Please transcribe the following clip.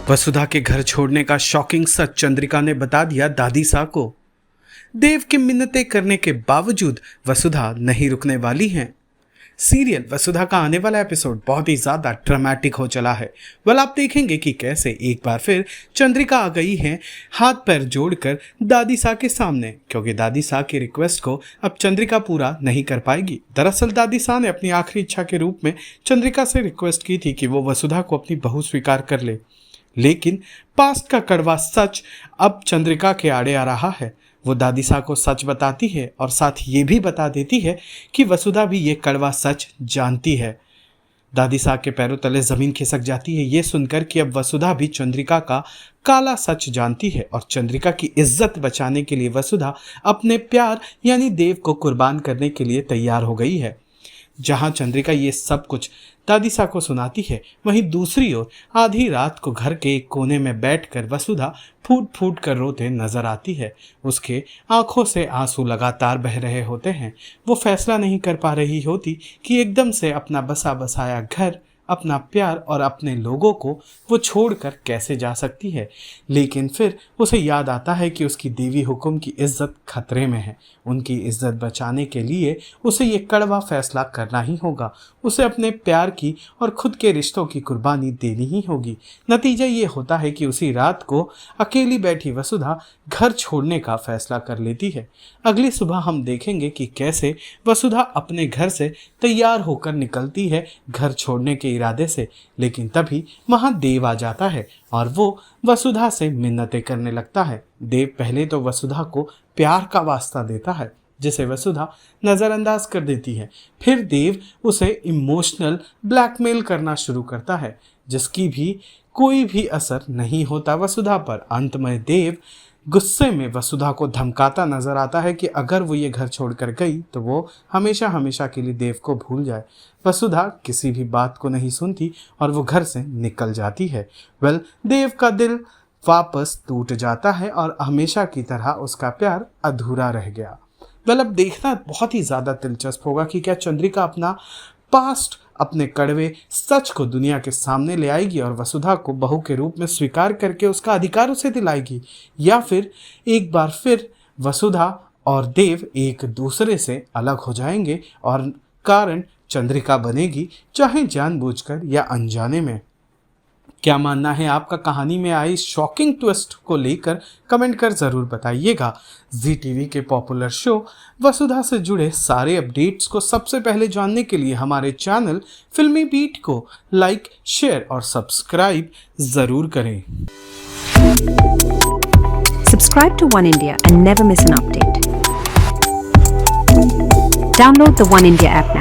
वसुधा के घर छोड़ने का शॉकिंग सच चंद्रिका ने बता दिया दादी सा को। देव की मिन्नतें करने के बावजूद वसुधा नहीं रुकने वाली हैं। सीरियल वसुधा का आने वाला एपिसोड बहुत ही ज्यादा ड्रामेटिक हो चला है। आप देखेंगे कि कैसे एक बार फिर चंद्रिका आ गई है हाथ पैर जोड़कर दादी सा के सामने, क्योंकि दादी सा की रिक्वेस्ट को अब चंद्रिका पूरा नहीं कर पाएगी। दरअसल दादी सा ने अपनी आखिरी इच्छा के रूप में चंद्रिका से रिक्वेस्ट की थी कि वो वसुधा को अपनी बहू स्वीकार कर ले, लेकिन पास्ट का कड़वा सच अब चंद्रिका के आड़े आ रहा है। वो दादी सा को सच बताती है और साथ ये भी बता देती है कि वसुधा भी ये कड़वा सच जानती है। दादी सा के पैरों तले जमीन खिसक जाती है ये सुनकर कि अब वसुधा भी चंद्रिका का काला सच जानती है और चंद्रिका की इज्जत बचाने के लिए वसुधा अपने प्यार यानी देव को कुर्बान करने के लिए तैयार हो गई है। जहां चंद्रिका ये सब कुछ दादी सा को सुनाती है, वहीं दूसरी ओर आधी रात को घर के एक कोने में बैठकर वसुधा फूट फूट कर रोते नजर आती है। उसके आंखों से आंसू लगातार बह रहे होते हैं। वो फैसला नहीं कर पा रही होती कि एकदम से अपना बसा बसाया घर, अपना प्यार और अपने लोगों को वो छोड़कर कैसे जा सकती है। लेकिन फिर उसे याद आता है कि उसकी देवी हुकुम की इज्जत खतरे में है। उनकी इज्जत बचाने के लिए उसे ये कड़वा फैसला करना ही होगा। उसे अपने प्यार की और खुद के रिश्तों की कुर्बानी देनी ही होगी। नतीजा ये होता है कि उसी रात को अकेली बैठी वसुधा घर छोड़ने का फैसला कर लेती है। अगली सुबह हम देखेंगे कि कैसे वसुधा अपने घर से तैयार होकर निकलती है घर छोड़ने के इरादे से, लेकिन तभी वहां देव आ जाता है और वो वसुधा से मिन्नतें करने लगता है। देव पहले तो वसुधा को प्यार का वास्ता देता है, जिसे वसुधा नज़रअंदाज कर देती है। फिर देव उसे इमोशनल ब्लैकमेल करना शुरू करता है, जिसकी भी कोई भी असर नहीं होता वसुधा पर। अंत में देव गुस्से में वसुधा को धमकाता नजर आता है कि अगर वो ये घर छोड़कर गई तो वो हमेशा हमेशा के लिए देव को भूल जाए। वसुधा किसी भी बात को नहीं सुनती और वो घर से निकल जाती है। देव का दिल वापस टूट जाता है और हमेशा की तरह उसका प्यार अधूरा रह गया। अब देखना बहुत ही ज़्यादा दिलचस्प होगा कि क्या चंद्रिका अपना पास्ट, अपने कड़वे सच को दुनिया के सामने ले आएगी और वसुधा को बहू के रूप में स्वीकार करके उसका अधिकार उसे दिलाएगी, या फिर एक बार फिर वसुधा और देव एक दूसरे से अलग हो जाएंगे और कारण चंद्रिका बनेगी, चाहे जानबूझकर या अनजाने में। क्या मानना है आपका कहानी में आई शॉकिंग ट्विस्ट को लेकर कमेंट कर ज़रूर बताइएगा। जी टीवी के पॉपुलर शो वसुधा से जुड़े सारे अपडेट्स को सबसे पहले जानने के लिए हमारे चैनल फिल्मी बीट को लाइक, शेयर और सब्सक्राइब ज़रूर करें। Subscribe to One India and never miss an update. Download the One India app now.